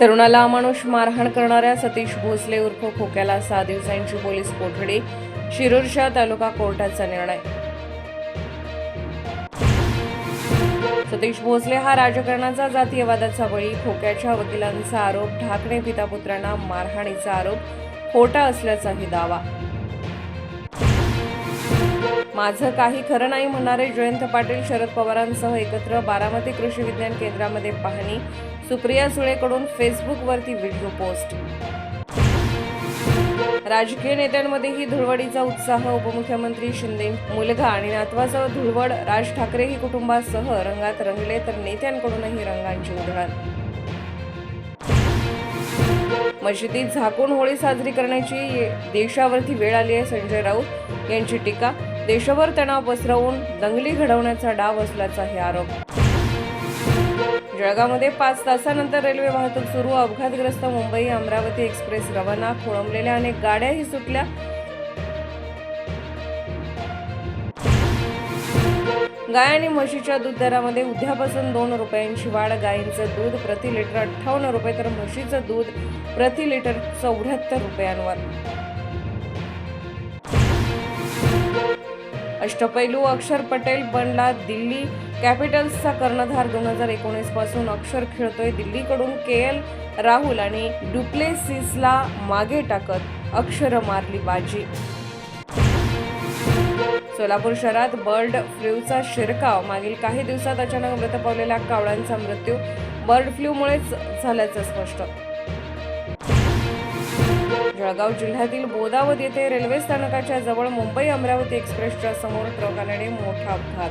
तरुणाला अमानुष मारहाण करणाऱ्या सतीश भोसले उर्फ खोक्याला 6 दिवसांची पोलीस कोठडी. शिरूरच्या तालुका कोर्टाचा निर्णय. सतीश भोसले हा राजकारणाचा जातीयवादाचा बळी. खोक्याच्या वकिलांचा आरोप ढाकणे पिता पुत्रांना मारहाणीचा आरोप खोटा असल्याचाही दावा. माझं काही खरं नाही म्हणणारे जयंत पाटील शरद पवारांसह एकत्र बारामती कृषी विज्ञान केंद्रामध्ये पाहणी. सुप्रिया सुळेकडून फेसबुकवरती व्हिडिओ पोस्ट. राजकीय नेत्यांमध्येही धुळवडीचा उत्साह. उपमुख्यमंत्री शिंदे मुलगा आणि नातवासह धुळवड. राज ठाकरेही कुटुंबासह रंगात रंगले तर नेत्यांकडूनही रंगांची उधळण. मशिदीत झाकून होळी साजरी करण्याची देशावरती वेळ आली आहे. संजय राऊत यांची टीका. देशभर तणाव पसरवून दंगली घडवण्याचा डाव असल्याचाही आरोप. जळगावमध्ये 5 तासानंतर रेल्वे वाहतूक सुरू. अपघातग्रस्त मुंबई अमरावती एक्सप्रेस रवाना. खोळंबलेल्या अनेक गाड्याही सुटल्या. गाय आणि म्हशीच्या दूध दरामध्ये उद्यापासून 2 रुपयांची वाढ. गायींचं दूध प्रति लिटर 58 रुपये तर म्हशीचं दूध प्रति लिटर 74 रुपयांवर. अष्टपैलू अक्षर पटेल बनला दिल्ली कॅपिटल्सचा कर्णधार. 2019 पासून अक्षर खेळतोय दिल्लीकडून. केएल राहुल आणि डुप्लेसिसला मागे टाकत अक्षर मारली बाजी. सोलापूर शहरात बर्ड फ्लूचा शिरकाव. मागील काही दिवसात अचानक मृत पावलेल्या कावळ्यांचा मृत्यू बर्ड फ्लूमुळेच झाल्याचं स्पष्ट. जळगाव जिल्ह्यातील बोदावद येथे रेल्वे स्थानकाच्या जवळ मुंबई अमरावती एक्सप्रेसच्या समोर ट्रक आल्याने मोठा अपघात.